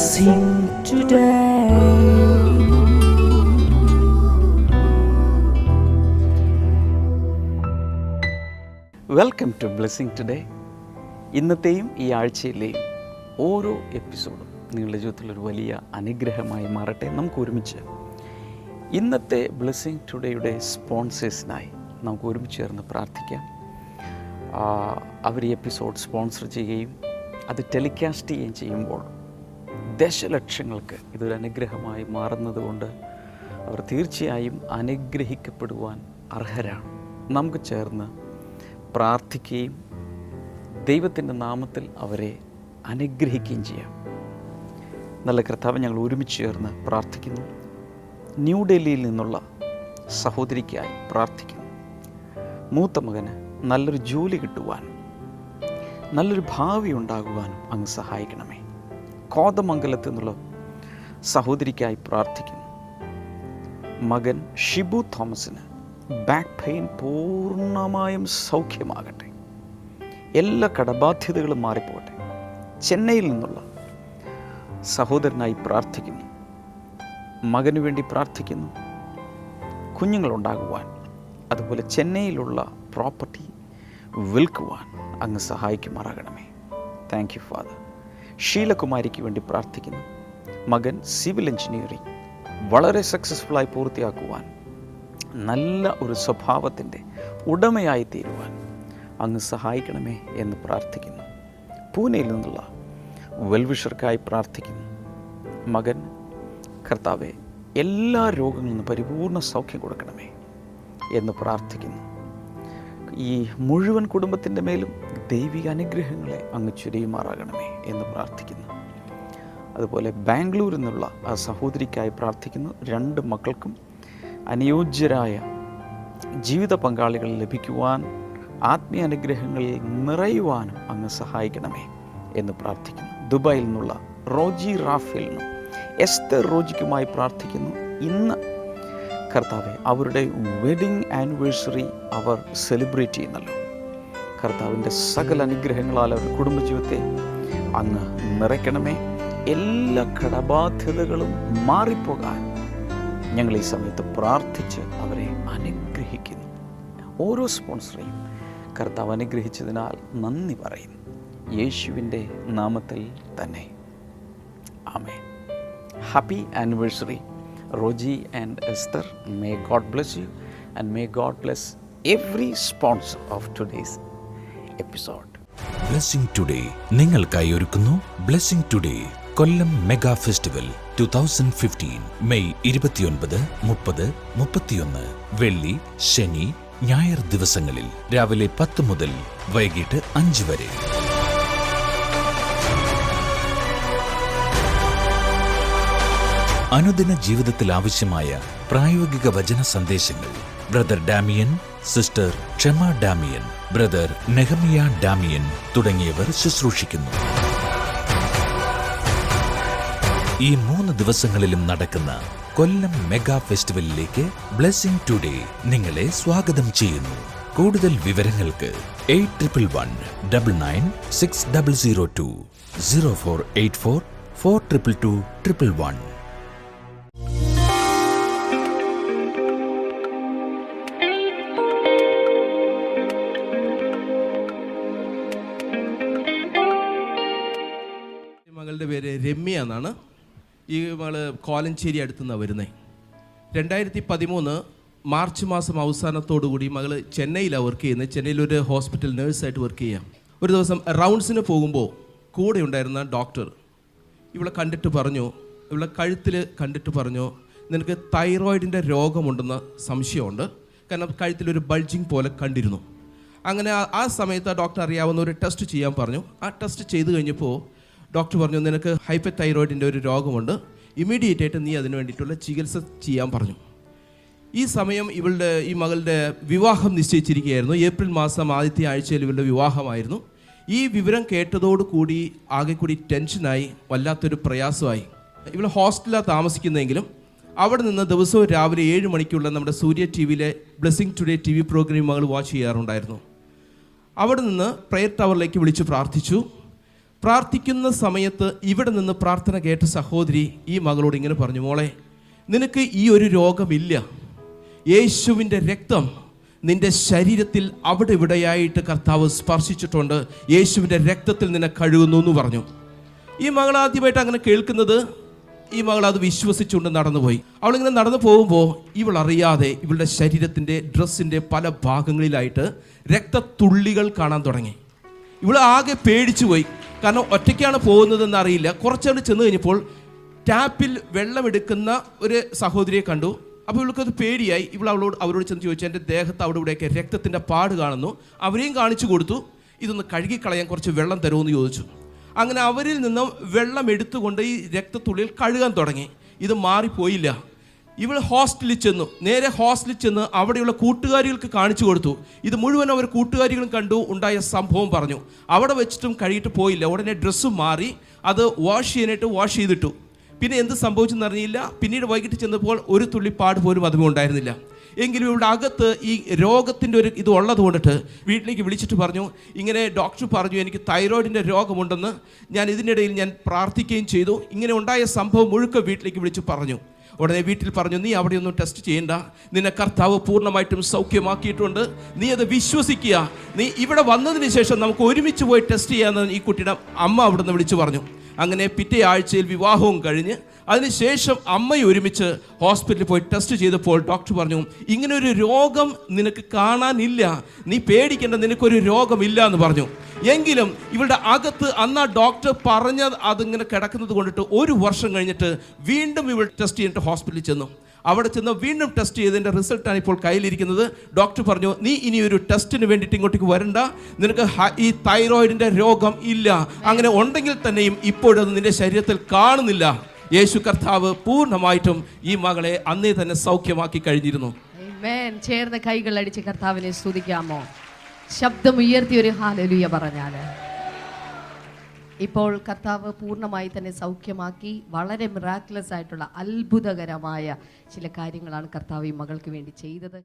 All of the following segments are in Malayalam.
blessing today. Welcome to blessing today. ഇന്നത്തെയും ഈ ആഴ്ചയിലെയും ഓരോ എപ്പിസോഡും നിങ്ങളുടെ ജീവിതത്തിലൊരു വലിയ അനുഗ്രഹമായി മാറട്ടെ. നമുക്ക് ഒരുമിച്ച് ഇന്നത്തെ ബ്ലെസ്സിങ് ടുഡേയുടെ സ്പോൺസേഴ്സിനായി നമുക്ക് ഒരുമിച്ച് ചേർന്ന് പ്രാർത്ഥിക്കാം. അവർ ഈ എപ്പിസോഡ് സ്പോൺസർ ചെയ്യുകയും അത് ടെലികാസ്റ്റ് ചെയ്യുകയും ചെയ്യുമ്പോൾ ദശലക്ഷങ്ങൾക്ക് ഇതൊരു അനുഗ്രഹമായി മാറുന്നത് കൊണ്ട് അവർ തീർച്ചയായും അനുഗ്രഹിക്കപ്പെടുവാൻ അർഹരാണ്. നമുക്ക് ചേർന്ന് പ്രാർത്ഥിക്കുകയും ദൈവത്തിൻ്റെ നാമത്തിൽ അവരെ അനുഗ്രഹിക്കുകയും ചെയ്യാം. നല്ല കർത്താവ്, ഞങ്ങൾ ഒരുമിച്ച് ചേർന്ന് പ്രാർത്ഥിക്കുന്നു. ന്യൂഡൽഹിയിൽ നിന്നുള്ള സഹോദരിക്കായി പ്രാർത്ഥിക്കുന്നു. മൂത്ത മകന് നല്ലൊരു ജോലി കിട്ടുവാനും നല്ലൊരു ഭാവി ഉണ്ടാകുവാനും അങ്ങ് സഹായിക്കണമേ. കോതമംഗലത്ത് നിന്നുള്ള സഹോദരിക്കായി പ്രാർത്ഥിക്കുന്നു. മകൻ ഷിബു തോമസിന് ബാക്ക് പെയിൻ പൂർണ്ണമായും സൗഖ്യമാകട്ടെ. എല്ലാ കടബാധ്യതകളും മാറിപ്പോകട്ടെ. ചെന്നൈയിൽ നിന്നുള്ള സഹോദരനായി പ്രാർത്ഥിക്കുന്നു. മകനു വേണ്ടി പ്രാർത്ഥിക്കുന്നു. കുഞ്ഞുങ്ങളുണ്ടാകുവാൻ, അതുപോലെ ചെന്നൈയിലുള്ള പ്രോപ്പർട്ടി വിൽക്കുവാൻ അങ്ങ് സഹായിക്കുമാറാകണമേ. Thank you father. ഷീലകുമാരിക്ക് വേണ്ടി പ്രാർത്ഥിക്കുന്നു. മകൻ സിവിൽ എഞ്ചിനീയറിംഗ് വളരെ സക്സസ്ഫുള്ളായി പൂർത്തിയാക്കുവാൻ, നല്ല ഒരു സ്വഭാവത്തിൻ്റെ ഉടമയായി തീരുവാൻ അങ്ങ് സഹായിക്കണമേ എന്ന് പ്രാർത്ഥിക്കുന്നു. പൂനെയിൽ നിന്നുള്ള വെൽവിഷർക്കായി പ്രാർത്ഥിക്കുന്നു. മകൻ കർത്താവെ എല്ലാ രോഗങ്ങളിൽ നിന്നും പരിപൂർണ്ണ സൗഖ്യം കൊടുക്കണമേ എന്ന് പ്രാർത്ഥിക്കുന്നു. ഈ മുഴുവൻ കുടുംബത്തിൻ്റെ മേലും ദൈവിക അനുഗ്രഹങ്ങളെ അങ്ങ് ചുരിയുമാറാകണമേ എന്ന് പ്രാർത്ഥിക്കുന്നു. അതുപോലെ ബാംഗ്ലൂരിൽ നിന്നുള്ള ആ സഹോദരിക്കായി പ്രാർത്ഥിക്കുന്നു. 2 മക്കൾക്കും അനുയോജ്യരായ ജീവിത പങ്കാളികൾ ലഭിക്കുവാൻ, ആത്മീയ അനുഗ്രഹങ്ങളിൽ നിറയുവാനും അങ്ങ് സഹായിക്കണമേ എന്ന് പ്രാർത്ഥിക്കുന്നു. ദുബായിൽ നിന്നുള്ള റോജി റാഫേലിനും എസ്തർ റോജിക്കുമായി പ്രാർത്ഥിക്കുന്നു. ഇന്ന് കർത്താവെ അവരുടെ വെഡിങ് ആനിവേഴ്സറി അവർ സെലിബ്രേറ്റ് ചെയ്യുന്നല്ലോ. കർത്താവിൻ്റെ സകല അനുഗ്രഹങ്ങളാൽ അവരുടെ കുടുംബജീവിതത്തെ അങ്ങ് നിറയ്ക്കണമേ. എല്ലാ കടബാധ്യതകളും മാറിപ്പോകാൻ ഞങ്ങൾ ഈ സമയത്ത് പ്രാർത്ഥിച്ച് അവരെ അനുഗ്രഹിക്കുന്നു. ഓരോ സ്പോൺസറെയും കർത്താവ് അനുഗ്രഹിച്ചതിനാൽ നന്ദി പറയുന്നു. യേശുവിൻ്റെ നാമത്തിൽ തന്നെ ആമേൻ. Happy anniversary Roji and Esther. May God bless you and may God bless every sponsor of today's episode. Blessing today നിങ്ങൾക്കായി ഒരുക്കുന്നു blessing today Kollam mega festival 2015 May 29, 30, 31 വെള്ളി, ശനി, ഞായർ ദിവസങ്ങളിൽ രാവിലെ 10 മുതൽ വൈകിട്ട് 5 വരെ. അനുദിന ജീവിതത്തിൽ ആവശ്യമായ പ്രായോഗിക വചന സന്ദേശങ്ങൾ ബ്രദർ ഡാമിയൻ, സിസ്റ്റർ ക്ഷമ ഡാമിയൻ, ബ്രദർ നെഹമിയ ഡാമിയൻ തുടങ്ങിയവർ ശുശ്രൂഷിക്കുന്നു. ഈ 3 ദിവസങ്ങളിലും നടക്കുന്ന കൊല്ലം മെഗാ ഫെസ്റ്റിവലിലേക്ക് ബ്ലെസ്സിംഗ് ടുഡേ നിങ്ങളെ സ്വാഗതം ചെയ്യുന്നു. കൂടുതൽ വിവരങ്ങൾക്ക് 8111996002 0484 422 111. മകളുടെ പേര് രമ്യ എന്നാണ്. ഈ മകള് കോലഞ്ചേരി അടുത്തുനിന്നാണ് വരുന്നത്. 2013 മാർച്ച് മാസം അവസാനത്തോടുകൂടി മകൾ ചെന്നൈയിലാണ് വർക്ക് ചെയ്യുന്നത്. ചെന്നൈയിലൊരു ഹോസ്പിറ്റൽ നേഴ്സായിട്ട് വർക്ക് ചെയ്യാം. ഒരു ദിവസം റൗണ്ട്സിന് പോകുമ്പോൾ കൂടെ ഉണ്ടായിരുന്ന ഡോക്ടർ ഇവളെ കണ്ടിട്ട് പറഞ്ഞു, ഇവളെ കഴുത്തിൽ കണ്ടിട്ട് പറഞ്ഞു, നിനക്ക് തൈറോയിഡിൻ്റെ രോഗമുണ്ടെന്ന് സംശയമുണ്ട്. കാരണം കഴുത്തിലൊരു ബൾജിങ് പോലെ കണ്ടിരുന്നു. അങ്ങനെ ആ സമയത്ത് ആ ഡോക്ടർ അറിയാവുന്ന ഒരു ടെസ്റ്റ് ചെയ്യാൻ പറഞ്ഞു. ആ ടെസ്റ്റ് ചെയ്ത് കഴിഞ്ഞപ്പോൾ ഡോക്ടർ പറഞ്ഞു, നിനക്ക് ഹൈപ്പർ തൈറോയിഡിൻ്റെ ഒരു രോഗമുണ്ട്, ഇമ്മീഡിയറ്റ് ആയിട്ട് നീ അതിന് വേണ്ടിയിട്ടുള്ള ചികിത്സ ചെയ്യാൻ പറഞ്ഞു. ഈ സമയം ഈ മകളുടെ വിവാഹം നിശ്ചയിച്ചിരിക്കുകയായിരുന്നു. ഏപ്രിൽ മാസം ആദ്യത്തെ ആഴ്ചയിൽ ഇവളുടെ വിവാഹമായിരുന്നു. ഈ വിവരം കേട്ടതോടുകൂടി ആകെ കൂടി ടെൻഷനായി, വല്ലാത്തൊരു പ്രയാസമായി. ഇവൾ ഹോസ്റ്റലിലാണ് താമസിക്കുന്നതെങ്കിലും അവിടെ നിന്ന് ദിവസവും രാവിലെ 7 മണിക്കുള്ള നമ്മുടെ സൂര്യ ടി വിയിലെ ബ്ലെസ്സിംഗ് ടുഡേ TV പ്രോഗ്രാം മകൾ വാച്ച് ചെയ്യാറുണ്ടായിരുന്നു. അവിടെ നിന്ന് പ്രയർ ടവറിലേക്ക് വിളിച്ച് പ്രാർത്ഥിച്ചു. പ്രാർത്ഥിക്കുന്ന സമയത്ത് ഇവിടെ നിന്ന് പ്രാർത്ഥന കേട്ട സഹോദരി ഈ മകളോട് ഇങ്ങനെ പറഞ്ഞു, മോളെ നിനക്ക് ഈ ഒരു രോഗമില്ല, യേശുവിൻ്റെ രക്തം നിന്റെ ശരീരത്തിൽ അവിടെ ഇവിടെയായിട്ട് കർത്താവ് സ്പർശിച്ചിട്ടുണ്ട്, യേശുവിൻ്റെ രക്തത്തിൽ നിന്നെ കഴുകുന്നു എന്ന് പറഞ്ഞു. ഈ മകൾ ആദ്യമായിട്ട് അങ്ങനെ കേൾക്കുന്നത്, ഈ മകൾ അത് വിശ്വസിച്ചുകൊണ്ട് നടന്നുപോയി. അവളിങ്ങനെ നടന്നു പോകുമ്പോൾ ഇവൾ അറിയാതെ ഇവളുടെ ശരീരത്തിൻ്റെ ഡ്രസ്സിൻ്റെ പല ഭാഗങ്ങളിലായിട്ട് രക്തത്തുള്ളികൾ കാണാൻ തുടങ്ങി. ഇവൾ ആകെ പേടിച്ചു പോയി. കാരണം ഒറ്റയ്ക്കാണ് പോകുന്നതെന്ന് അറിയില്ല. കുറച്ചങ്ങോട്ട് ചെന്ന് കഴിഞ്ഞപ്പോൾ ടാപ്പിൽ വെള്ളമെടുക്കുന്ന ഒരു സഹോദരിയെ കണ്ടു. അപ്പോൾ ഇവൾക്കത് പേടിയായി. ഇവൾ അവരോട് ചെന്ന് ചോദിച്ചു, എൻ്റെ ദേഹത്ത് അവിടെ ഇവിടെയൊക്കെ രക്തത്തിൻ്റെ പാട് കാണുന്നു. അവരെയും കാണിച്ചു കൊടുത്തു. ഇതൊന്ന് കഴുകിക്കളയാൻ കുറച്ച് വെള്ളം തരുമെന്ന് ചോദിച്ചു. അങ്ങനെ അവരിൽ നിന്നും വെള്ളം എടുത്തുകൊണ്ട് ഈ രക്തത്തുള്ളിൽ കഴുകാൻ തുടങ്ങി. ഇത് മാറിപ്പോയില്ല. ഇവൾ ഹോസ്റ്റലിൽ ചെന്നു. നേരെ ഹോസ്റ്റലിൽ ചെന്ന് അവിടെയുള്ള കൂട്ടുകാരികൾക്ക് കാണിച്ചു കൊടുത്തു. ഇത് മുഴുവൻ അവർ കൂട്ടുകാരികളും കണ്ടു. ഉണ്ടായ സംഭവം പറഞ്ഞു. അവിടെ വെച്ചിട്ടും കഴുകിയിട്ട് പോയില്ല. ഉടനെ ഡ്രസ്സ് മാറി അത് വാഷ് ചെയ്തിട്ടു. പിന്നെ എന്ത് സംഭവിച്ചെന്ന് അറിയില്ല. പിന്നീട് വൈകിട്ട് ചെന്നപ്പോൾ ഒരു തുള്ളിപ്പാട് പോലും അതുമേ ഉണ്ടായിരുന്നില്ല. എങ്കിലും ഇവിടെ അകത്ത് ഈ രോഗത്തിൻ്റെ ഒരു ഇത് ഉള്ളത് കൊണ്ടിട്ട് വീട്ടിലേക്ക് വിളിച്ചിട്ട് പറഞ്ഞു, ഇങ്ങനെ ഡോക്ടർ പറഞ്ഞു എനിക്ക് തൈറോയിഡിൻ്റെ രോഗമുണ്ടെന്ന്. ഞാൻ ഇതിനിടയിൽ ഞാൻ പ്രാർത്ഥിക്കുകയും ചെയ്തു. ഇങ്ങനെ ഉണ്ടായ സംഭവം മുഴുക്ക വീട്ടിലേക്ക് വിളിച്ച് പറഞ്ഞു. ഉടനെ വീട്ടിൽ പറഞ്ഞു, നീ അവിടെയൊന്നും ടെസ്റ്റ് ചെയ്യേണ്ട, നിന്നെ കർത്താവ് പൂർണ്ണമായിട്ടും സൗഖ്യമാക്കിയിട്ടുണ്ട്, നീ അത് വിശ്വസിക്കുക, നീ ഇവിടെ വന്നതിന് ശേഷം നമുക്ക് ഒരുമിച്ച് പോയി ടെസ്റ്റ് ചെയ്യാമെന്ന് ഈ കുട്ടിയുടെ അമ്മ അവിടെ നിന്ന് വിളിച്ചു പറഞ്ഞു. അങ്ങനെ പിറ്റേ ആഴ്ചയിൽ വിവാഹവും കഴിഞ്ഞ് അതിനുശേഷം അമ്മയും ഒരുമിച്ച് ഹോസ്പിറ്റലിൽ പോയി ടെസ്റ്റ് ചെയ്തപ്പോൾ ഡോക്ടർ പറഞ്ഞു, ഇങ്ങനൊരു രോഗം നിനക്ക് കാണാനില്ല, നീ പേടിക്കേണ്ട, നിനക്കൊരു രോഗമില്ല എന്ന് പറഞ്ഞു. എങ്കിലും ഇവളുടെ അകത്ത് അന്ന് ആ ഡോക്ടർ പറഞ്ഞത് അതിങ്ങനെ കിടക്കുന്നത് കൊണ്ടിട്ട് ഒരു വർഷം കഴിഞ്ഞിട്ട് വീണ്ടും ഇവൾ ടെസ്റ്റ് ചെയ്തിട്ട് ഹോസ്പിറ്റലിൽ ചെന്നു. അവിടെ ചെന്ന് വീണ്ടും ടെസ്റ്റ് ചെയ്തതിൻ്റെ റിസൾട്ടാണ് ഇപ്പോൾ കയ്യിലിരിക്കുന്നത്. ഡോക്ടർ പറഞ്ഞു, നീ ഇനി ഒരു ടെസ്റ്റിന് വേണ്ടിയിട്ട് ഇങ്ങോട്ടേക്ക് വരണ്ട, നിനക്ക് ഈ തൈറോയിഡിൻ്റെ രോഗം ഇല്ല, അങ്ങനെ ഉണ്ടെങ്കിൽ തന്നെയും ഇപ്പോഴത് നിന്റെ ശരീരത്തിൽ കാണുന്നില്ല. യേശു കർത്താവ് പൂർണ്ണമായിട്ടും ഈ മകളെ അന്നേ തന്നെ സൗഖ്യമാക്കി കഴിഞ്ഞിരുന്നു. ചേർന്ന് കൈകൾ അടിച്ച് കർത്താവിനെ സ്തുതിക്കാമോ? ശബ്ദം ഉയർത്തി ഒരു ഹല്ലേലൂയ പറഞ്ഞാൽ ഇപ്പോൾ കർത്താവ് പൂർണ്ണമായി തന്നെ സൗഖ്യമാക്കി. വളരെ മിറാക്കുലസ് ആയിട്ടുള്ള അത്ഭുതകരമായ ചില കാര്യങ്ങളാണ് കർത്താവ് ഈ മകൾക്ക് വേണ്ടി ചെയ്തത്.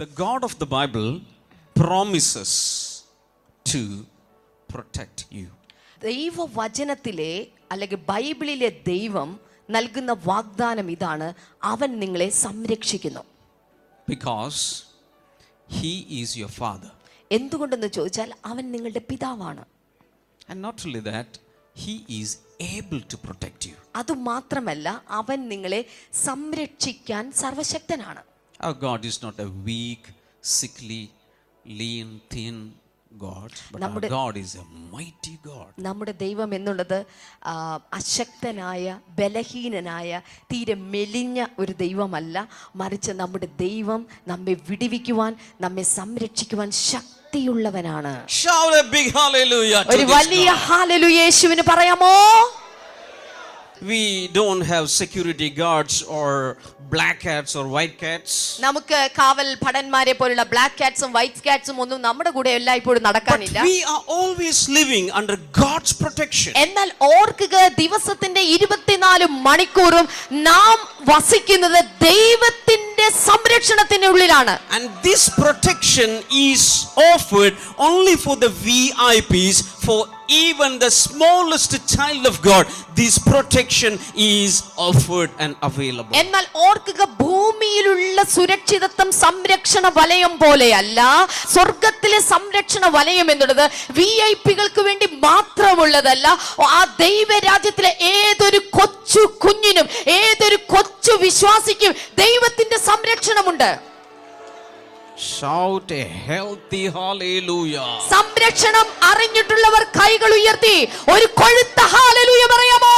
The God of the Bible promises to protect you. ദൈവവചനത്തിലെ അല്ലെങ്കിൽ ബൈബിളിലെ ദൈവം നൽകുന്ന വാഗ്ദാനം ഇതാണ്, അവൻ നിങ്ങളെ സംരക്ഷിക്കുന്നു. Because he is your father. എന്തുകൊണ്ടെന്ന് ചോദിച്ചാൽ അവൻ നിങ്ങളുടെ പിതാവാണ്. And not only that, he is able to protect you. അതുമാത്രമല്ല അവൻ നിങ്ങളെ സംരക്ഷിക്കാൻ സർവശക്തനാണ്. Our God is not a weak, sickly, lean, thin God, but our God is a mighty God. നമ്മുടെ ദൈവം എന്നുള്ളത് അശക്തനായ, ബലഹീനനായ, തീരെ മെലിഞ്ഞ ഒരു ദൈവമല്ല, മറിച്ച് നമ്മുടെ ദൈവം നമ്മെ വിടുവിക്കുവാൻ, നമ്മെ സംരക്ഷിക്കുവാൻ ശക്തിയുള്ളവനാണ്. Shout a big hallelujah to this God. ഒരു വലിയ ഹല്ലേലൂയ യേശുവിന് പറയാമോ? We don't have security guards or black cats or white cats. നമുക്ക് കാവൽ ഭടന്മാരെ പോലുള്ള ബ്ലാക്ക് കാറ്റ്സും വൈറ്റ് കാറ്റ്സും ഒന്നും നമ്മുടെ കൂടെ എല്ലായ്പ്പോഴും നടക്കാനില്ല. But we are always living under God's protection. എന്നാൽ ഓർക്കുക, ദിവസത്തിന്റെ 24 മണിക്കൂറും നാം വസിക്കുന്നത് ദൈവത്തിന്റെ സംരക്ഷണത്തിനുള്ളിലാണ്. And this protection is offered only for the VIPs, for even the smallest child of God. This protection is offered and available. എന്നാൽ ഓർക്കുക, ഭൂമിയിലുള്ള സുരക്ഷിതത്വം സംരക്ഷണ വലയം പോലെയല്ല. സ്വർഗത്തിലെ സംരക്ഷണ വലയം എന്നുള്ളത് വിഐപികൾക്ക് വേണ്ടി മാത്രമുള്ളതല്ല. ആ ദൈവരാജ്യത്തിലെ ഏതൊരു കൊച്ചു കുഞ്ഞിനും, ഏതൊരു കൊച്ചു വിശ്വാസിക്കും ദൈവത്തിന്റെ സംരക്ഷണമുണ്ട്. Shout a healthy hallelujah. സംരക്ഷണം അറിഞ്ഞിട്ടുള്ളവർ കൈകൾ ഉയർത്തി ഒരു കൊഴുത്ത ഹല്ലേലൂയ പറയാമോ?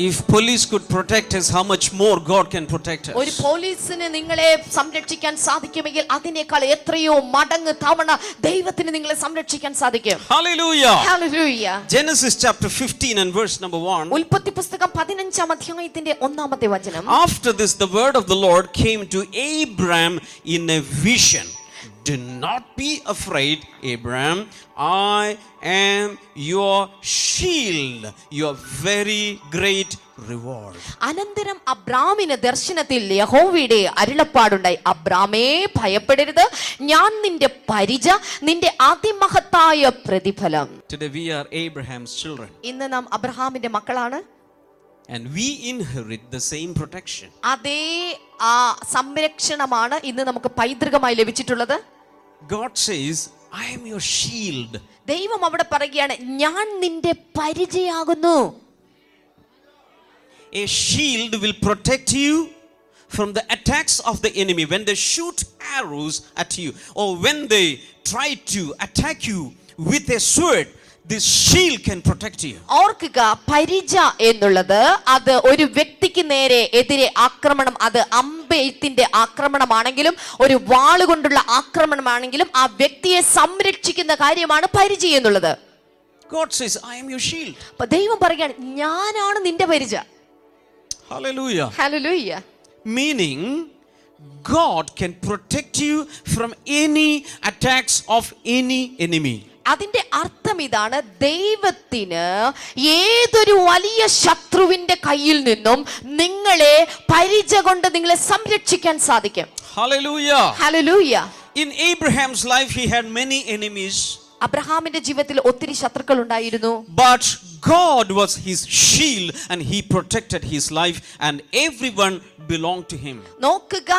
If police could protect us, how much more God can protect us? ഒരു പോലീസിന് നിങ്ങളെ സംരക്ഷിക്കാൻ സാധിക്കുമെങ്കിൽ അതിനേക്കാൾ എത്രയോ മടങ്ങ് തവണ ദൈവത്തിന് നിങ്ങളെ സംരക്ഷിക്കാൻ സാധിക്കും. Hallelujah. Hallelujah. Genesis chapter 15 and verse number 1. ഉൽപ്പത്തി പുസ്തകം 15-ാം അധ്യായത്തിന്റെ 1-ാമത്തെ വചനം. After this, the word of the Lord came to Abram in a vision. Do not be afraid, Abraham. I am your shield, your very great reward. അനന്തരം അബ്രാമിന് ദർശനത്തിൽ യഹോവയുടെ അരുളപ്പാടുണ്ടായി, അബ്രാമേ ഭയപ്പെടരുത്, ഞാൻ നിന്റെ പരിച, നിന്റെ അതിമഹത്തായ പ്രതിഫലം. Today we are Abraham's children. ഇന്ന് നാം അബ്രഹാമിന്റെ മക്കളാണ്. And we inherit the same protection. അതേ ആ സംരക്ഷണമാണ് ഇന്ന് നമുക്ക് പൈതൃകമായി ലഭിച്ചിട്ടുള്ളത്. God says, I am your shield. ദൈവം അവിടെ പറയുകയാണ്, ഞാൻ നിന്റെ പരിചയാകുന്നു. A shield will protect you from the attacks of the enemy when they shoot arrows at you, or when they try to attack you with a sword. This shield can protect you. ഓർക്കുക, പരിച എന്നുള്ളത് അത് ഒരു വ്യക്തിക്ക് നേരെ എതിരെ ആക്രമണം, അത് അമ്പെയ്ത്തിന്റെ ആക്രമണമാണെങ്കിലും ഒരു വാളുകൊണ്ടുള്ള ആക്രമണമാണെങ്കിലും ആ വ്യക്തിയെ സംരക്ഷിക്കുന്ന കാര്യമാണ് പരിച എന്നുള്ളത്. God says, I am your shield. അപ്പൊ ദൈവം പറയുകയാണ്, ഞാനാണ് നിന്റെ പരിച. Hallelujah. Hallelujah. Meaning, God can protect you from any attacks of any enemy. അതിന്റെ അർത്ഥം ഇതാണ്, ദൈവത്തിന് ഏതൊരു വലിയ ശത്രുവിന്റെ കയ്യിൽ നിന്നും നിങ്ങളെ പരിച കൊണ്ട് നിങ്ങളെ സംരക്ഷിക്കാൻ സാധിക്കും. Hallelujah. Hallelujah. In Abraham's life, he had many enemies. അബ്രഹാമിന്റെ ജീവിതത്തിൽ ഒത്തിരി ശത്രുക്കൾ ഉണ്ടായിരുന്നു. But God was his shield and he protected his life and everyone belonged to him. നോക്കുക,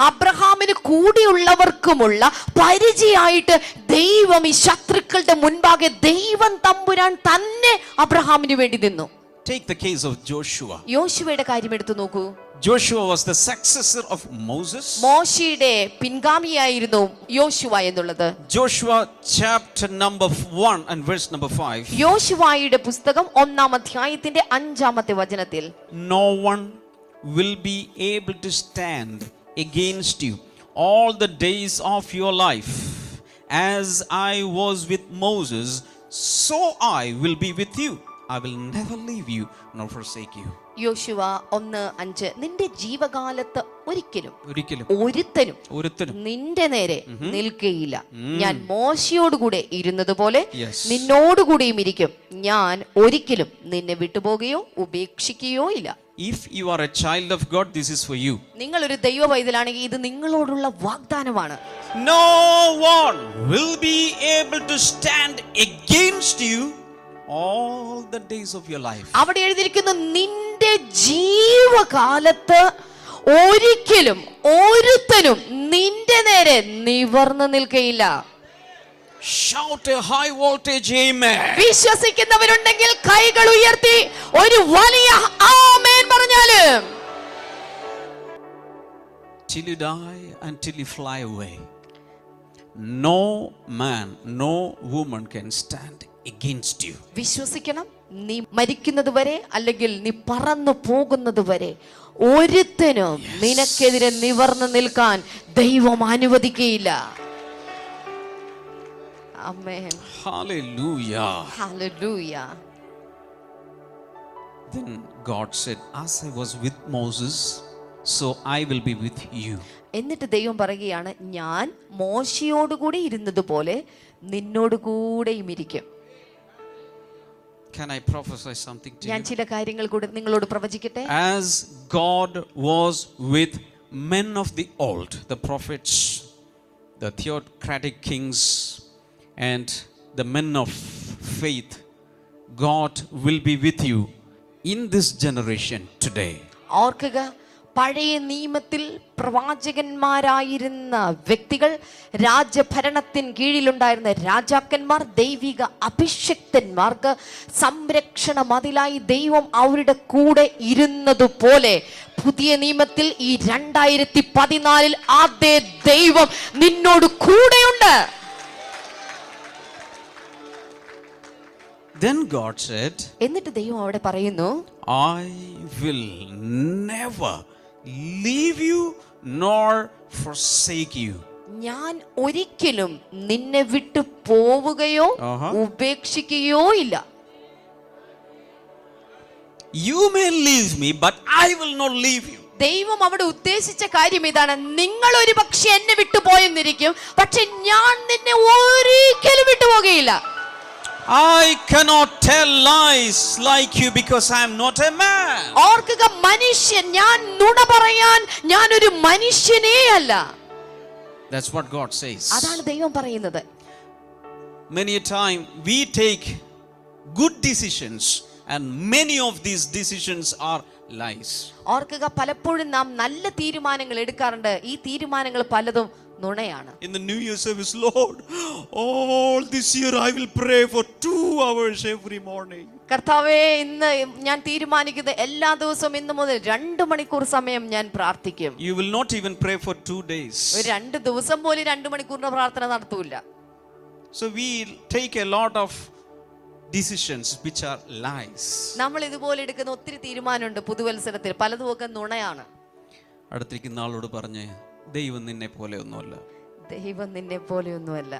അബ്രഹാമിന് കൂടിയുള്ളവർക്കുമുള്ള പരിചയായിട്ട് ദൈവം ഈ ശത്രുക്കളുടെ മുൻപാകെ ദൈവം തമ്പുരാൻ തന്നെ അബ്രഹാമിന് വേണ്ടി നിന്നു. Take the case of Joshua. യോശുവയുടെ കാര്യം എടുത്തു നോക്കൂ. Joshua was the successor of Moses. മോശയുടെ പിൻഗാമിയായിരുന്നു യോശുവ എന്നുള്ളത്. Joshua chapter number 1 and verse number 5. യോശുവയുടെ പുസ്തകം 1-ാം അധ്യായത്തിന്റെ 5-ാമത്തെ വചനത്തിൽ, No one will be able to stand against you all the days of your life. As I was with Moses, so I will be with you. I will never leave you nor forsake you. യോശുവ 1:5, നിന്റെ ജീവകാലത്ത് ഒരിക്കലും ഒരുത്തനും നിന്റെ നേരെ നിൽക്കുകയില്ല. ഞാൻ മോശയോടുകൂടെ ഇരുന്നതുപോലെ Yes. നിന്നോടുകൂടെയും ഇരിക്കും. ഞാൻ ഒരിക്കലും നിന്നെ വിട്ടുപോകുകയോ ഉപേക്ഷിക്കുകയോ ഇല്ല. If you are a child of God, this is for you. നിങ്ങൾ ഒരു ദൈവ പൈതലാണെങ്കിൽ ഇത് നിങ്ങളോടുള്ള വാഗ്ദാനമാണ്. No one will be able to stand against you all the days of your life. അവിടെ എഴുതിയിരിക്കുന്നു, നിന്റെ ജീവകാലത്ത് ഒരിക്കലും ഒരുത്തനും നിന്റെ നേരെ നിവർന്നു നിൽക്കയില്ല. Shout a high voltage amen. വിശ്വസിക്കുന്നവരുണ്ടെങ്കിൽ കൈകൾ ഉയർത്തി ഒരു വലിയ ആമേൻ പറഞ്ഞാലും. Till you die and till you fly away, no man, no woman can stand against you. വിശ്വസിക്കണം, നീ മരിക്കുന്നത് വരെ അല്ലെങ്കിൽ നീ പറന്നു പോകുന്നത് വരെ ഒരുത്തനും നിനക്കെതിരെ നിവർന്നു നിൽക്കാൻ ദൈവം അനുവദിക്കുകയില്ല. ആമേൻ. Hallelujah. Hallelujah. Then God said, as I was with Moses, so I will be with you. എന്നിട്ട് ദൈവം പറയുകയാണ്, ഞാൻ മോശയോടുകൂടി ഇരുന്നതുപോലെ നിന്നോട് കൂടെയും ഇരിക്കും. Can I prophesy something to ഞാൻ you? ചില കാര്യങ്ങൾ കൂടെ നിങ്ങളോട് പ്രവചിക്കട്ടെ. As God was with men of the old, the prophets, the theocratic kings, and the men of faith, God will be with you in this generation today. ഓർക്കുക, പഴയ നിയമത്തിൽ പ്രവാചകന്മാരായിരുന്ന വ്യക്തികൾ, രാജഭരണത്തിന് കീഴിലുണ്ടായിരുന്ന രാജാക്കന്മാർ, ദൈവിക അഭിഷിക്തന്മാർക്ക് സംരക്ഷണ മതിലായി ദൈവം അവരുടെ കൂടെ ഇരുന്നതുപോലെ പുതിയ നിയമത്തിൽ ഈ 2014 അതേ ദൈവം നിന്നോട് കൂടെയുണ്ട്. Then God said, എന്നിട്ട് ദൈവം അവിടെ പറയുന്നു, I will never leave you nor forsake you. ഞാൻ ഒരിക്കലും നിന്നെ വിട്ടു പോവുകയോ ഉപേക്ഷിക്കുകയോ ഇല്ല. You may leave me, but I will not leave you. ദൈവം അവിടെ ഉദ്ദേശിച്ച കാര്യം ഇതാണ്. നിങ്ങൾ ഒരു പക്ഷെ എന്നെ വിട്ടുപോയെന്നിരിക്കും, പക്ഷെ ഞാൻ നിന്നെ ഒരിക്കലും വിട്ടുപോകുകയില്ല. I cannot tell lies like you because I am not a man. ഓർക്കുക, മനുഷ്യൻ, ഞാൻ നുണ പറയാൻ ഞാൻ ഒരു മനുഷ്യനേ അല്ല. That's what God says. അതാണ് ദൈവം പറയുന്നത്. Many a time we take good decisions and many of these decisions are lies. ഓർക്കുക, പലപ്പോഴും നാം നല്ല തീരുമാനങ്ങൾ എടുക്കാറുണ്ട്. ഈ തീരുമാനങ്ങൾ പലതും നുണയാണ്. In the New Year service, Lord, all this year I will pray for 2 hours every morning. കർത്താവേ, ഇന്ന് ഞാൻ തീരുമാനിക്കുന്നത് എല്ലാ ദിവസവും ഇന്ന് മുതൽ 2 മണിക്കൂർ സമയം ഞാൻ പ്രാർത്ഥിക്കും. You will not even pray for 2 days. ഒരു 2 ദിവസം പോലും 2 മണിക്കൂറിന്റെ പ്രാർത്ഥന നടത്തൂല. So we take a lot of decisions which are lies. നമ്മൾ ഇതുപോലെ എടുക്കുന്ന ഒത്തിരി തീരുമാനമുണ്ട് പുതുവത്സരത്തിൽ, പലതുമൊക്കെ നുണയാണ്. അടുത്തിരിക്കുന്ന ആളോട് പറഞ്ഞ്, ദൈവം നിന്നെ പോലെ ഒന്നുമല്ല. ദൈവം നിന്നെ പോലെയൊന്നുമല്ല.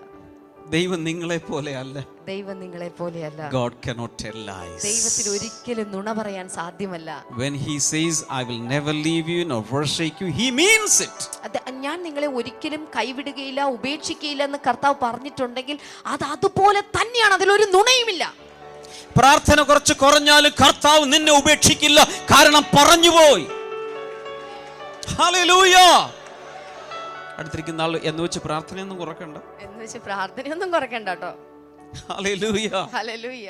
ദൈവം നിങ്ങളെ പോലെയല്ല. ദൈവം നിങ്ങളെ പോലെയല്ല. God cannot tell lies. ദൈവത്തിന് ഒരിക്കലും നുണ പറയാൻ സാധ്യമല്ല. When he says I will never leave you nor forsake you, he means it. ഞാൻ നിങ്ങളെ ഒരിക്കലും കൈവിടുകയില്ല, ഉപേക്ഷിക്കുകയില്ല എന്ന് കർത്താവ് പറഞ്ഞിട്ടുണ്ടെങ്കിൽ അത് അതുപോലെ തന്നെയാണ്, അതിലൊരു നുണയുമില്ല. പ്രാർത്ഥന കുറച്ച് കുറഞ്ഞാലും കർത്താവ് നിന്നെ ഉപേക്ഷിക്കില്ല, കാരണം പറഞ്ഞുപോയി. ഹല്ലേലൂയ. അടുത്തിരിക്കുന്ന ആൾ എന്ന് വെച്ച് പ്രാർത്ഥനയൊന്നും കുറക്കണ്ട, എന്ന് വെച്ച് പ്രാർത്ഥനയൊന്നും കുറക്കണ്ട കേട്ടോ. ഹല്ലേലൂയ. ഹല്ലേലൂയ.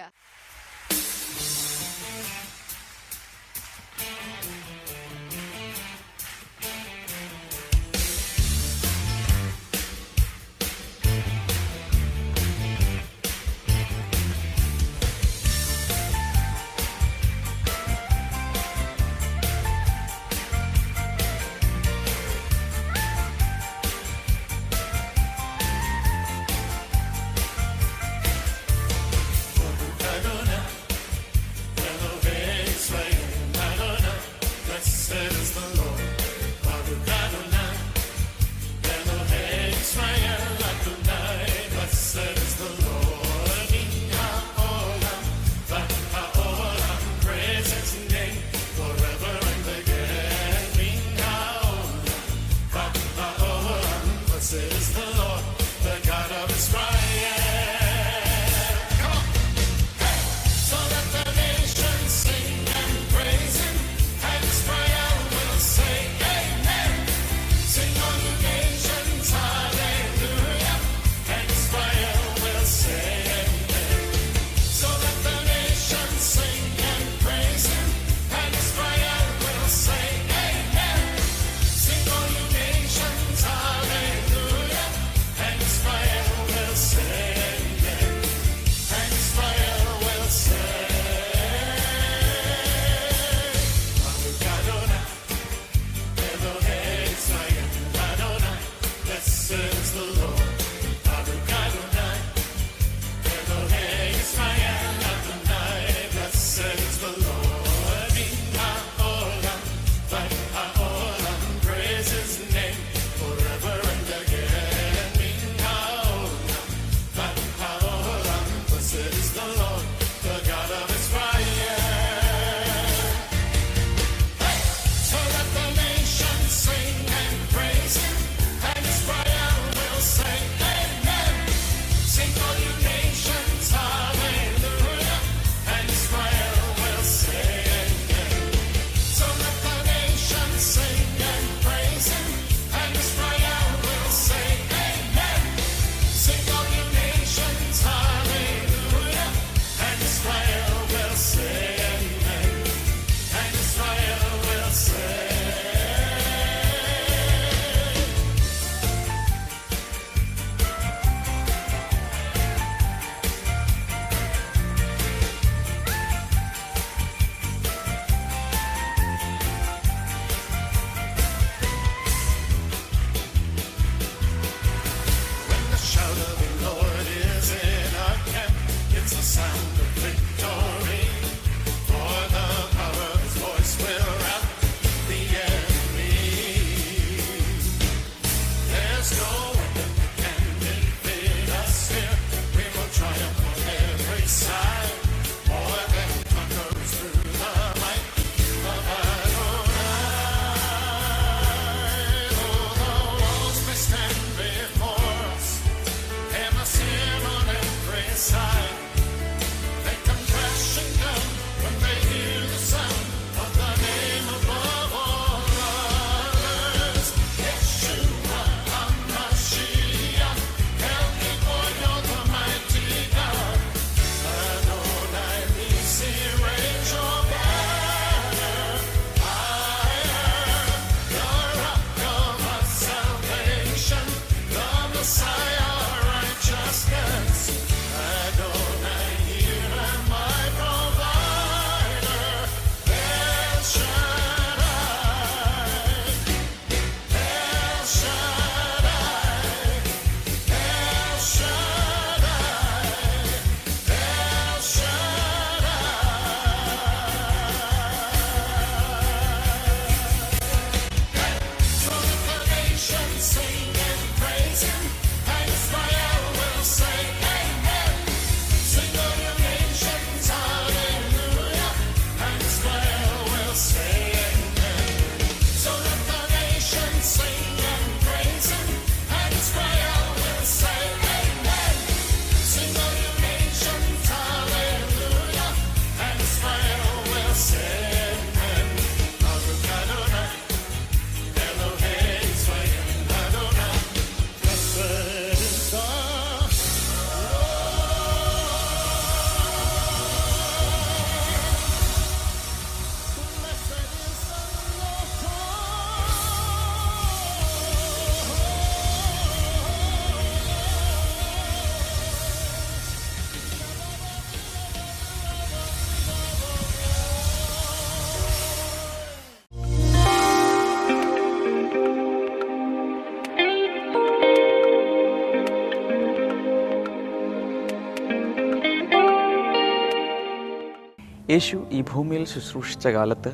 യേശു ഈ ഭൂമിയിൽ ശുശ്രൂഷിച്ച കാലത്ത്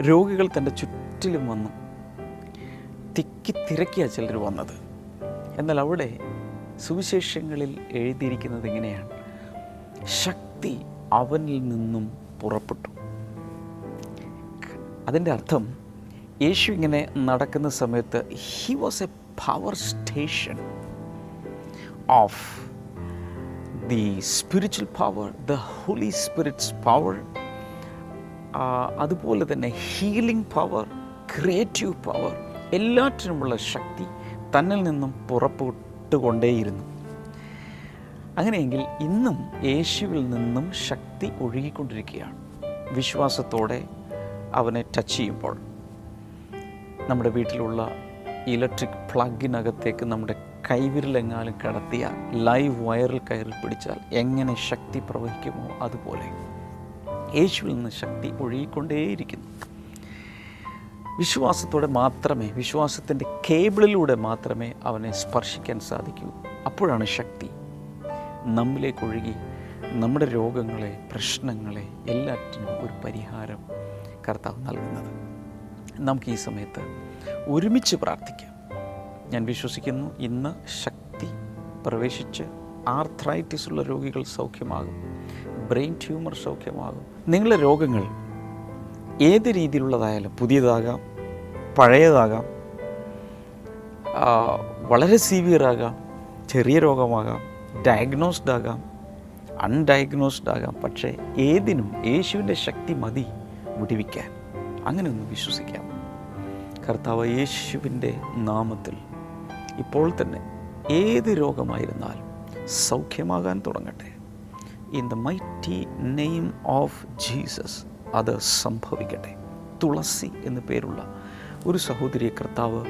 രോഗികൾ തൻ്റെ ചുറ്റിലും വന്നു തിരക്കിയ ചിലർ വന്നത്. എന്നാൽ അവിടെ സുവിശേഷങ്ങളിൽ എഴുതിയിരിക്കുന്നത് ഇങ്ങനെയാണ്: ശക്തി അവനിൽ നിന്നും പുറപ്പെട്ടു. അതിൻ്റെ അർത്ഥം യേശു ഇങ്ങനെ നടക്കുന്ന സമയത്ത് he was a power station of the spiritual power, the holy spirits power, അതുപോലെ തന്നെ ഹീലിംഗ് പവർ, ക്രിയേറ്റീവ് പവർ, എല്ലാറ്റിനുമുള്ള ശക്തി തന്നിൽ നിന്നും പുറപ്പെട്ടുകൊണ്ടേയിരുന്നു. അങ്ങനെയെങ്കിൽ ഇന്നും യേശുവിൽ നിന്നും ശക്തി ഒഴുകിക്കൊണ്ടിരിക്കുകയാണ്. വിശ്വാസത്തോടെ അവനെ ടച്ച് ചെയ്യുമ്പോൾ നമ്മുടെ വീട്ടിലുള്ള ഇലക്ട്രിക് പ്ലഗിനകത്തേക്ക് നമ്മുടെ കൈവിരലെങ്ങാനും കടത്തിയ ലൈവ് വയറിൽ കയറി പിടിച്ചാൽ എങ്ങനെ ശക്തി പ്രവഹിക്കുമോ അതുപോലെ യേശുവിൽ നിന്ന് ശക്തി ഒഴുകിക്കൊണ്ടേയിരിക്കുന്നു. വിശ്വാസത്തോടെ മാത്രമേ, വിശ്വാസത്തിൻ്റെ കേബിളിലൂടെ മാത്രമേ അവനെ സ്പർശിക്കാൻ സാധിക്കൂ. അപ്പോഴാണ് ശക്തി നമ്മിലേക്ക് ഒഴുകി നമ്മുടെ രോഗങ്ങളെ, പ്രശ്നങ്ങളെ എല്ലാറ്റിനും ഒരു പരിഹാരം കർത്താവ് നൽകുന്നത്. നമുക്ക് ഈ സമയത്ത് ഒരുമിച്ച് പ്രാർത്ഥിക്കാം. ഞാൻ വിശ്വസിക്കുന്നു ഇന്ന് ശക്തി പ്രവേശിച്ച് ആർത്രൈറ്റിസ് ഉള്ള രോഗികൾ സൗഖ്യമാകും, ബ്രെയിൻ ട്യൂമർ സൗഖ്യമാകും. നിങ്ങളുടെ രോഗങ്ങൾ ഏത് രീതിയിലുള്ളതായാലും, പുതിയതാകാം, പഴയതാകാം, വളരെ സീവിയറാകാം, ചെറിയ രോഗമാകാം, ഡയഗ്നോസ്ഡ് ആകാം, അൺഡയഗ്നോസ്ഡ് ആകാം, പക്ഷേ ഏതിനും യേശുവിൻ്റെ ശക്തി മതി വിടുവിക്കാൻ. അങ്ങനെ ഒന്ന് വിശ്വസിക്കാം. കർത്താവ് യേശുവിൻ്റെ നാമത്തിൽ ഇപ്പോൾ തന്നെ ഏത് രോഗമായിരുന്നാലും സൗഖ്യമാകാൻ തുടങ്ങട്ടെ. In the mighty name of Jesus അത് സംഭവിക്കട്ടെ. തുളസി എന്നു പേരുള്ള ഒരു സഹോദരിയെ കർത്താവ്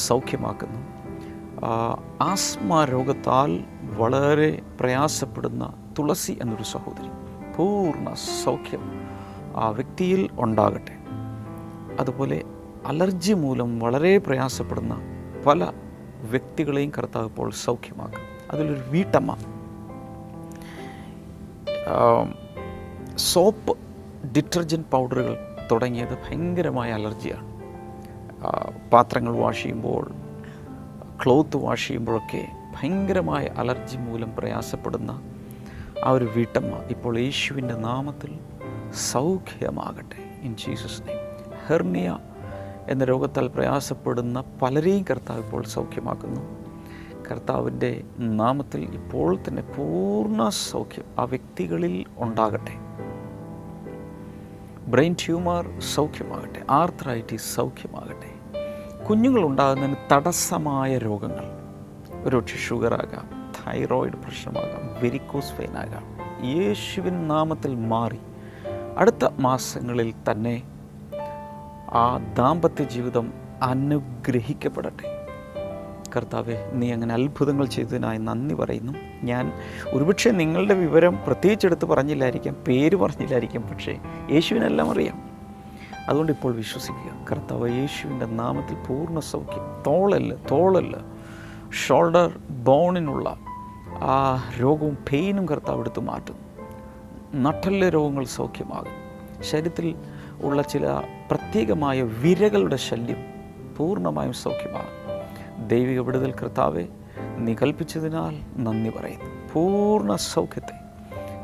സൗഖ്യമാക്കുന്നു. ആസ്മ രോഗത്താൽ വളരെ പ്രയാസപ്പെടുന്ന തുളസി എന്നൊരു സഹോദരി, പൂർണ്ണ സൗഖ്യം ആ വ്യക്തിയിൽ ഉണ്ടാകട്ടെ. അതുപോലെ അലർജി മൂലം വളരെ പ്രയാസപ്പെടുന്ന പല വ്യക്തികളെയും കർത്താവ് ഇപ്പോൾ സൗഖ്യമാക്കും. അതിലൊരു വീട്ടമ്മ സോപ്പ്, ഡിറ്റർജൻറ്റ് പൗഡറുകൾ തുടങ്ങിയത് ഭയങ്കരമായ അലർജിയാണ്. പാത്രങ്ങൾ വാഷ് ചെയ്യുമ്പോൾ, ക്ലോത്ത് വാഷ് ചെയ്യുമ്പോഴൊക്കെ ഭയങ്കരമായ അലർജി മൂലം പ്രയാസപ്പെടുന്ന ആ ഒരു വീട്ടമ്മ ഇപ്പോൾ യേശുവിൻ്റെ നാമത്തിൽ സൗഖ്യമാകട്ടെ. In Jesus name. ഹെർണിയ എന്ന രോഗത്താൽ പ്രയാസപ്പെടുന്ന പലരെയും കർത്താവ് ഇപ്പോൾ സൗഖ്യമാക്കുന്നു. കർത്താവിൻ്റെ നാമത്തിൽ ഇപ്പോൾ തന്നെ പൂർണ്ണ സൗഖ്യം ആ വ്യക്തികളിൽ ഉണ്ടാകട്ടെ. ബ്രെയിൻ ട്യൂമർ സൗഖ്യമാകട്ടെ, ആർത്രൈറ്റിസ് സൗഖ്യമാകട്ടെ. കുഞ്ഞുങ്ങളുണ്ടാകുന്നതിന് തടസ്സമായ രോഗങ്ങൾ, ഒരുപക്ഷെ ഷുഗറാകാം, തൈറോയിഡ് പ്രശ്നമാകാം, വെരിക്കോസ് വെയിനാകാം, യേശുവിൻ നാമത്തിൽ മാറി അടുത്ത മാസങ്ങളിൽ തന്നെ ആ ദാമ്പത്യ ജീവിതം അനുഗ്രഹിക്കപ്പെടട്ടെ. കർത്താവെ, നീ അങ്ങനെ അത്ഭുതങ്ങൾ ചെയ്തതിനായി നന്ദി പറയുന്നു. ഞാൻ ഒരുപക്ഷെ നിങ്ങളുടെ വിവരം പ്രത്യേകിച്ചെടുത്ത് പറഞ്ഞില്ലായിരിക്കാം, പേര് പറഞ്ഞില്ലായിരിക്കാം, പക്ഷേ യേശുവിനെല്ലാം അറിയാം. അതുകൊണ്ട് ഇപ്പോൾ വിശ്വസിക്കുക. കർത്താവ് യേശുവിൻ്റെ നാമത്തിൽ പൂർണ്ണ സൗഖ്യം. തോളല് ഷോൾഡർ ബോണിനുള്ള ആ രോഗവും പെയിനും കർത്താവ് എടുത്ത് മാറ്റുന്നു. നട്ടലിലെ രോഗങ്ങൾ സൗഖ്യമാകും. ശരീരത്തിൽ ഉള്ള ചില പ്രത്യേകമായ വിരകളുടെ ശല്യം പൂർണ്ണമായും സൗഖ്യമാകും. ദൈവിക വിടുതൽ കർത്താവെ നീ കൽപ്പിച്ചതിനാൽ നന്ദി പറയുന്നു. പൂർണ്ണ സൗഖ്യത്തെ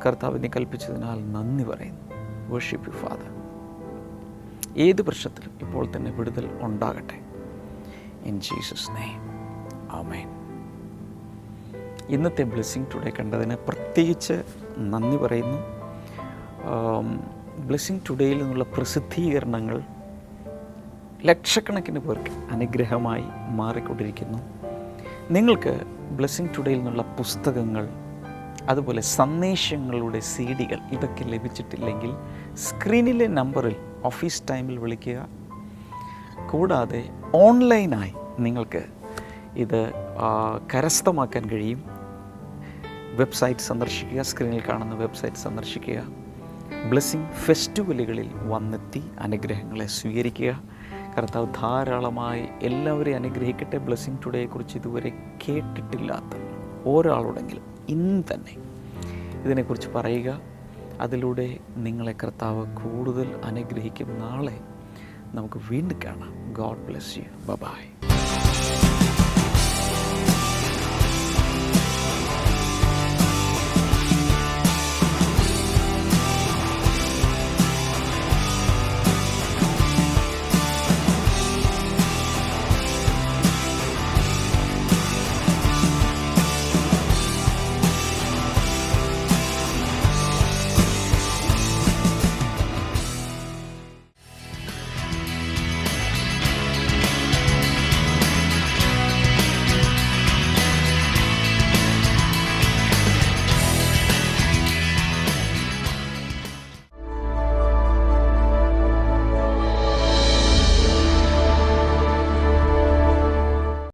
കർത്താവ് നീ കൽപ്പിച്ചതിനാൽ നന്ദി പറയുന്നു. Worship you father. ഏത് പ്രശ്നത്തിലും ഇപ്പോൾ തന്നെ വിടുതൽ ഉണ്ടാകട്ടെ. ഇൻ ജീസസ് നെയിം, ആമേൻ. ഇന്നത്തെ ബ്ലെസ്സിങ് ടുഡേ കണ്ടതിന് പ്രത്യേകിച്ച് നന്ദി പറയുന്നു. ബ്ലെസ്സിങ് ടുഡേയിൽ നിന്നുള്ള പ്രസിദ്ധീകരണങ്ങൾ ലക്ഷക്കണക്കിന് പേർക്ക് അനുഗ്രഹമായി മാറിക്കൊണ്ടിരിക്കുന്നു. നിങ്ങൾക്ക് ബ്ലെസ്സിങ് ടുഡേയിൽ നിന്നുള്ള പുസ്തകങ്ങൾ, അതുപോലെ സന്ദേശങ്ങളുടെ CD-കൾ ഇതൊക്കെ ലഭിച്ചിട്ടില്ലെങ്കിൽ സ്ക്രീനിലെ നമ്പറിൽ ഓഫീസ് ടൈമിൽ വിളിക്കുക. കൂടാതെ ഓൺലൈനായി നിങ്ങൾക്ക് ഇത് കരസ്ഥമാക്കാൻ കഴിയും. വെബ്സൈറ്റ് സന്ദർശിക്കുക, സ്ക്രീനിൽ കാണുന്ന വെബ്സൈറ്റ് സന്ദർശിക്കുക. ബ്ലെസ്സിങ് ഫെസ്റ്റിവലുകളിൽ വന്നെത്തി അനുഗ്രഹങ്ങളെ സ്വീകരിക്കുക. കർത്താവ് ധാരാളമായി എല്ലാവരെയും അനുഗ്രഹിക്കട്ടെ. ബ്ലെസ്സിങ് ടുഡേയെക്കുറിച്ച് ഇതുവരെ കേട്ടിട്ടില്ലാത്ത ഒരാളോടെങ്കിലും ഇന്ന് തന്നെ ഇതിനെക്കുറിച്ച് പറയുക. അതിലൂടെ നിങ്ങളെ കർത്താവ് കൂടുതൽ അനുഗ്രഹിക്കും. നാളെ നമുക്ക് വീണ്ടും കാണാം. God bless U. ബൈ.